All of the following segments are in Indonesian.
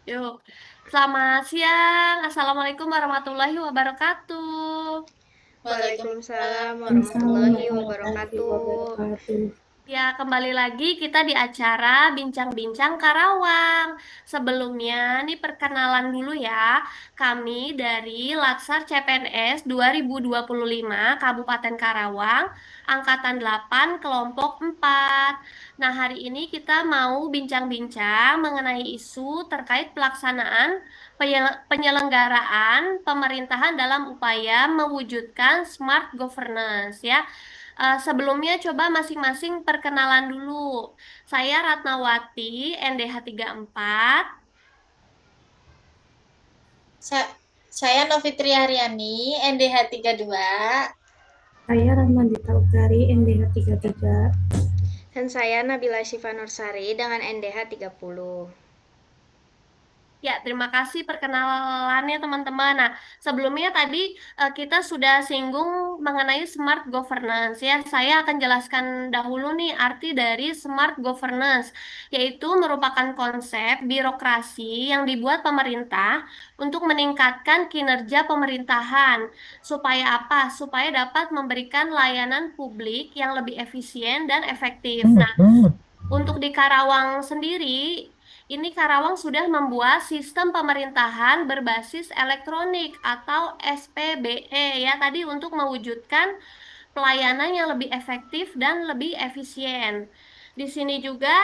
Yuk, selamat siang. Assalamualaikum warahmatullahi wabarakatuh. Waalaikumsalam Waalaikumsalam warahmatullahi warahmatullahi wabarakatuh. wabarakatuh. Ya, kembali lagi kita di acara Bincang-Bincang Karawang. Sebelumnya, nih perkenalan dulu ya. Kami dari Latsar CPNS 2025 Kabupaten Karawang, Angkatan 8, Kelompok 4. Nah, hari ini kita mau bincang-bincang mengenai isu terkait pelaksanaan penyelenggaraan pemerintahan dalam upaya mewujudkan smart governance ya. Sebelumnya coba masing-masing perkenalan dulu. Saya Ratnawati, NDH 34. Sa- saya Novitri Haryani, NDH 32. Saya Rahmandita Utari, NDH 33. Dan saya Nabila Syifa Nursari dengan NDH 30. Ya, terima kasih perkenalannya teman-teman. Nah, sebelumnya tadi kita sudah singgung mengenai smart governance ya. Saya akan jelaskan dahulu nih arti dari smart governance, yaitu merupakan konsep birokrasi yang dibuat pemerintah untuk meningkatkan kinerja pemerintahan. Supaya apa? Supaya dapat memberikan layanan publik yang lebih efisien dan efektif. Nah, untuk di Karawang sendiri, ini Karawang sudah membuat sistem pemerintahan berbasis elektronik atau SPBE ya tadi untuk mewujudkan pelayanan yang lebih efektif dan lebih efisien. Di sini juga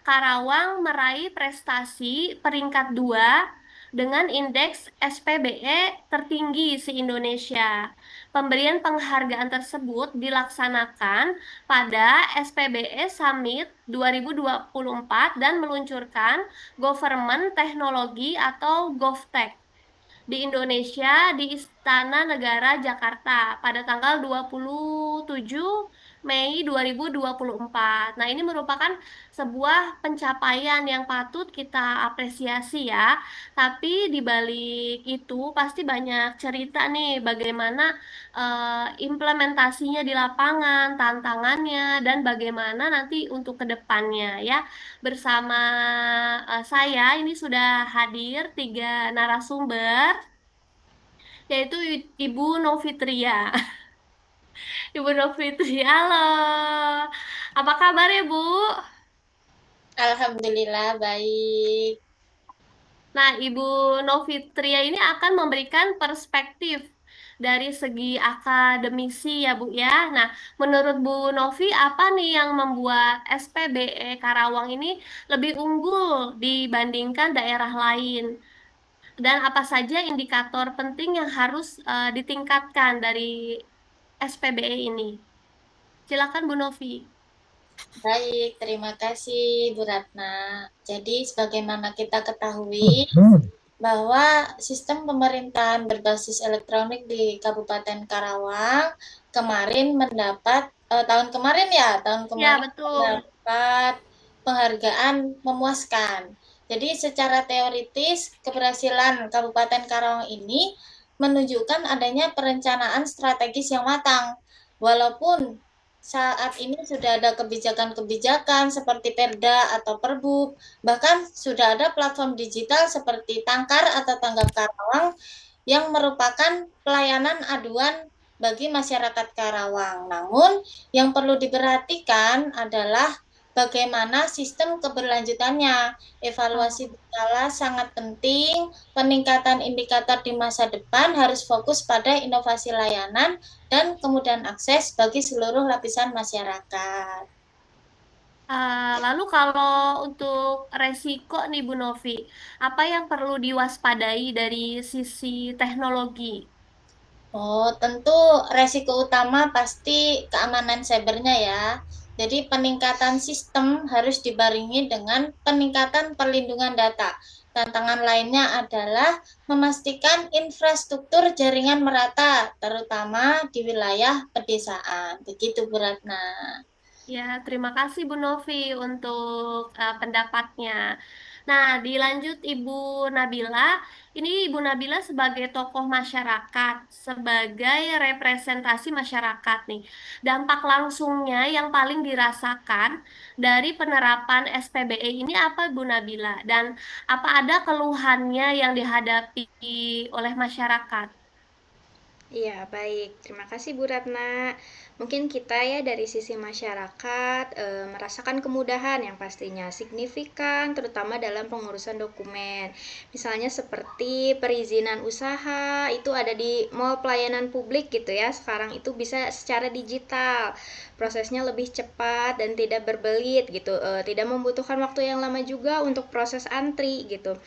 Karawang meraih prestasi peringkat 2 dengan indeks SPBE tertinggi se-Indonesia. Pemberian penghargaan tersebut dilaksanakan pada SPBE Summit 2024 dan meluncurkan Government Teknologi atau GovTech di Indonesia di Istana Negara Jakarta pada tanggal 27 Mei 2024. Nah, ini merupakan sebuah pencapaian yang patut kita apresiasi ya. Tapi di balik itu pasti banyak cerita nih bagaimana implementasinya di lapangan, tantangannya dan bagaimana nanti untuk kedepannya ya. Bersama saya ini sudah hadir tiga narasumber yaitu Ibu Novitria. Ibu Novitria, halo. Apa kabar ya, Bu? Alhamdulillah baik. Nah, Ibu Novitria ini akan memberikan perspektif dari segi akademisi ya, Bu ya. Nah, menurut Bu Novi, apa nih yang membuat SPBE Karawang ini lebih unggul dibandingkan daerah lain? Dan apa saja indikator penting yang harus ditingkatkan dari SPBE ini? Silakan Bu Novi. Baik, terima kasih Bu Ratna. Jadi sebagaimana kita ketahui bahwa sistem pemerintahan berbasis elektronik di Kabupaten Karawang kemarin mendapat tahun Ya, kemarin betul. mendapat penghargaan memuaskan. Jadi secara teoritis keberhasilan Kabupaten Karawang ini menunjukkan adanya perencanaan strategis yang matang. Walaupun saat ini sudah ada kebijakan-kebijakan seperti Perda atau Perbub, bahkan sudah ada platform digital seperti Tangkar atau Tanggap Karawang yang merupakan pelayanan aduan bagi masyarakat Karawang. Namun, yang perlu diperhatikan adalah bagaimana sistem keberlanjutannya. Evaluasi Oh. berkala sangat penting, peningkatan indikator di masa depan harus fokus pada inovasi layanan dan kemudahan akses bagi seluruh lapisan masyarakat. Lalu kalau untuk resiko nih Bu Novi, apa yang perlu diwaspadai dari sisi teknologi? Oh, tentu resiko utama pasti keamanan cybernya ya. Jadi peningkatan sistem harus dibarengi dengan peningkatan perlindungan data. Tantangan lainnya adalah memastikan infrastruktur jaringan merata, terutama di wilayah pedesaan. Begitu, Bu Ratna. Ya, terima kasih Bu Novi untuk pendapatnya. Nah, dilanjut Ibu Nabila. Ini Ibu Nabila sebagai tokoh masyarakat, sebagai representasi masyarakat nih. Dampak langsungnya yang paling dirasakan dari penerapan SPBE ini apa Ibu Nabila? Dan apa ada keluhannya yang dihadapi oleh masyarakat? Iya, baik. Terima kasih Bu Ratna. Mungkin kita ya dari sisi masyarakat merasakan kemudahan yang pastinya signifikan, terutama dalam pengurusan dokumen. Misalnya seperti perizinan usaha, itu ada di mall pelayanan publik gitu ya. Sekarang itu bisa secara digital. Prosesnya lebih cepat dan tidak berbelit gitu. Tidak membutuhkan waktu yang lama juga untuk proses antri gitu.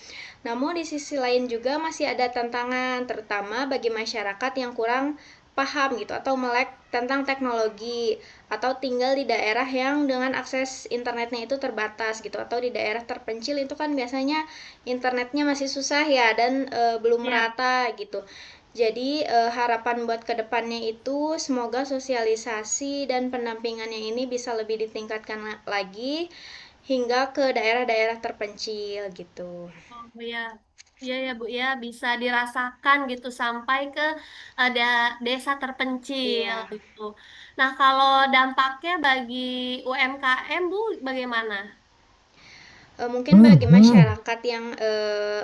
Namun di sisi lain juga masih ada tantangan, terutama bagi masyarakat yang kurang paham gitu atau melek tentang teknologi atau tinggal di daerah yang dengan akses internetnya itu terbatas gitu atau di daerah terpencil itu kan biasanya internetnya masih susah ya dan belum Ya. merata gitu. Jadi harapan buat kedepannya itu semoga sosialisasi dan pendampingannya ini bisa lebih ditingkatkan lagi hingga ke daerah-daerah terpencil gitu. Oh ya, iya ya Bu ya, bisa dirasakan gitu sampai ke ada desa terpencil Iya. gitu. Nah, kalau dampaknya bagi UMKM Bu bagaimana? Mungkin bagi masyarakat yang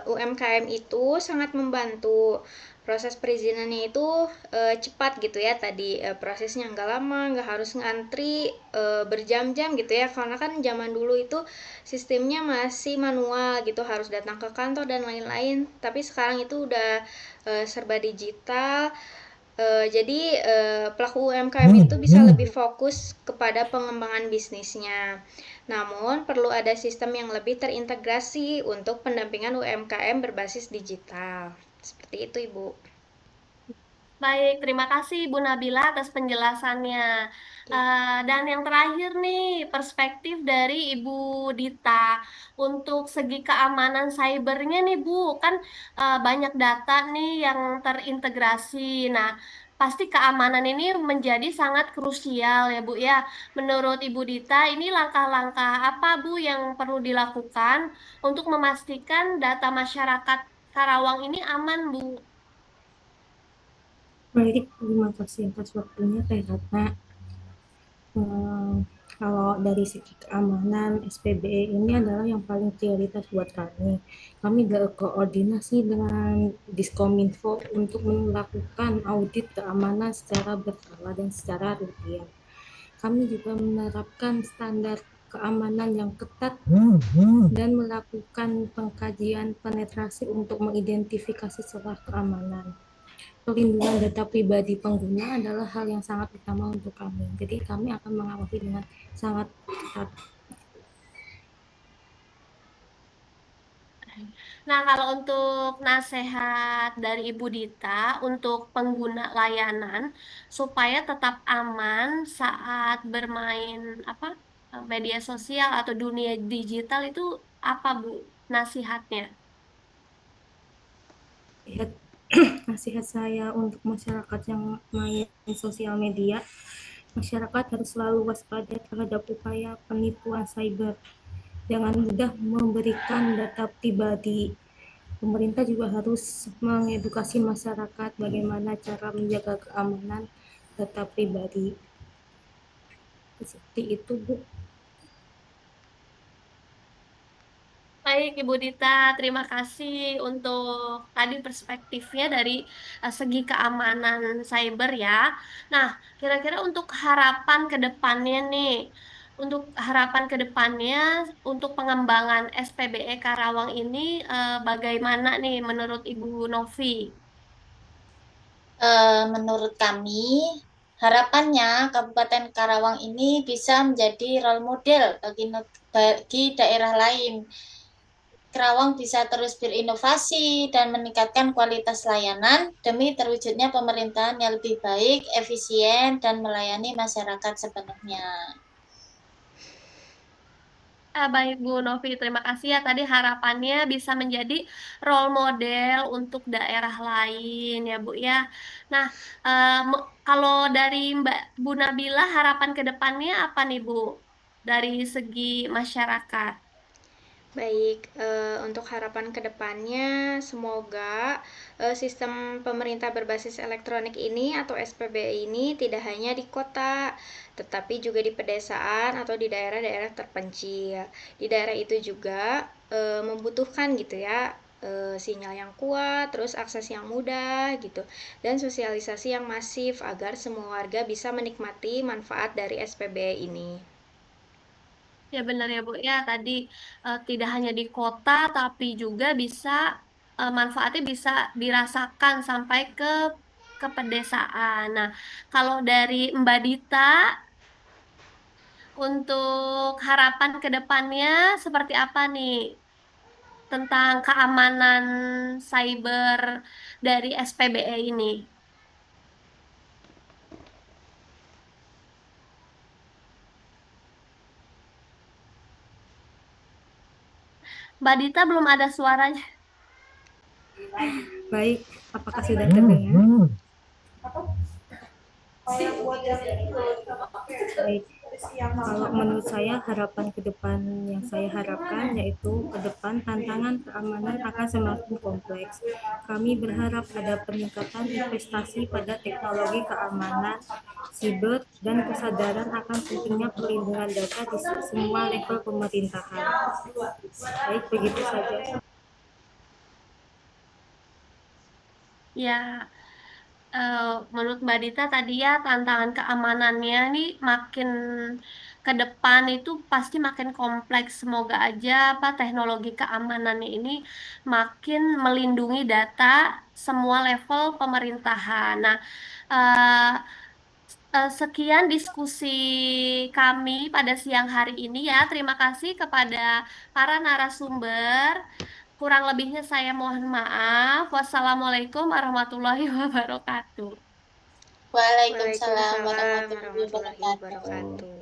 UMKM itu sangat membantu proses perizinannya itu cepat gitu ya tadi prosesnya nggak lama nggak harus ngantri berjam-jam gitu ya karena kan zaman dulu itu sistemnya masih manual gitu harus datang ke kantor dan lain-lain tapi sekarang itu udah serba digital. Jadi pelaku UMKM itu bisa lebih fokus kepada pengembangan bisnisnya. Namun perlu ada sistem yang lebih terintegrasi untuk pendampingan UMKM berbasis digital. Seperti itu, Ibu. Baik, terima kasih Bu Nabila atas penjelasannya. Oke. Dan yang terakhir nih, perspektif dari Ibu Dita untuk segi keamanan cybernya nih Bu, kan banyak data nih yang terintegrasi. Nah, pasti keamanan ini menjadi sangat krusial ya Bu ya. Menurut Ibu Dita, ini langkah-langkah apa Bu yang perlu dilakukan untuk memastikan data masyarakat Karawang ini aman Bu? Baik, terima kasih atas waktunya Teh Ratna. Hmm, kalau dari segi keamanan SPBE ini adalah yang paling prioritas buat kami. Kami berkoordinasi dengan Diskominfo untuk melakukan audit keamanan secara berkala dan secara rutin. Kami juga menerapkan standar keamanan yang ketat dan melakukan pengkajian penetrasi untuk mengidentifikasi celah keamanan. Perlindungan data pribadi pengguna adalah hal yang sangat utama untuk kami. Jadi kami akan mengawasi dengan sangat ketat. Nah, kalau untuk nasihat dari Ibu Dita untuk pengguna layanan supaya tetap aman saat bermain apa media sosial atau dunia digital itu apa Bu nasihatnya? Nasihat, nasihat saya untuk masyarakat yang main sosial media, masyarakat harus selalu waspada terhadap upaya penipuan cyber. Jangan mudah memberikan data pribadi. Pemerintah juga harus mengedukasi masyarakat bagaimana cara menjaga keamanan data pribadi. Seperti itu, Bu. Baik, Ibu Dita, terima kasih untuk tadi perspektifnya dari segi keamanan cyber ya. Nah, kira-kira untuk harapan ke depannya nih, untuk harapan ke depannya untuk pengembangan SPBE Karawang ini bagaimana nih menurut Ibu Novi? Menurut kami, harapannya Kabupaten Karawang ini bisa menjadi role model bagi daerah lain. Karawang bisa terus berinovasi dan meningkatkan kualitas layanan demi terwujudnya pemerintahan yang lebih baik, efisien, dan melayani masyarakat sepenuhnya. Baik Bu Novi, terima kasih ya tadi harapannya bisa menjadi role model untuk daerah lain ya Bu ya. Nah, kalau dari Mbak Bu Nabila harapan ke depannya apa nih Bu dari segi masyarakat? Baik, untuk harapan ke depannya semoga sistem pemerintah berbasis elektronik ini atau SPBE ini tidak hanya di kota, tetapi juga di pedesaan atau di daerah-daerah terpencil. Di daerah itu juga membutuhkan gitu ya, sinyal yang kuat, terus akses yang mudah gitu, dan sosialisasi yang masif agar semua warga bisa menikmati manfaat dari SPBE ini. Ya benar ya Bu, ya tadi tidak hanya di kota tapi juga bisa manfaatnya bisa dirasakan sampai ke pedesaan. Nah, kalau dari Mbak Dita untuk harapan ke depannya seperti apa nih tentang keamanan cyber dari SPBE ini? Mbak Dita belum ada suaranya. Baik, apakah sudah terdengar? Baik, kalau menurut saya harapan ke depan yang saya harapkan yaitu ke depan tantangan keamanan akan semakin kompleks. Kami berharap ada peningkatan investasi pada teknologi keamanan siber dan kesadaran akan pentingnya perlindungan data di semua level pemerintahan. Baik, begitu saja. Ya, eh, menurut Mbak Dita tadi ya tantangan keamanannya nih makin ke depan itu pasti makin kompleks. Semoga aja apa teknologi keamanannya ini makin melindungi data semua level pemerintahan. Nah, eh, sekian diskusi kami pada siang hari ini ya. Terima kasih kepada para narasumber. Kurang lebihnya saya mohon maaf. Wassalamualaikum warahmatullahi wabarakatuh. Waalaikumsalam Waalaikumsalam warahmatullahi warahmatullahi wabarakatuh. wabarakatuh.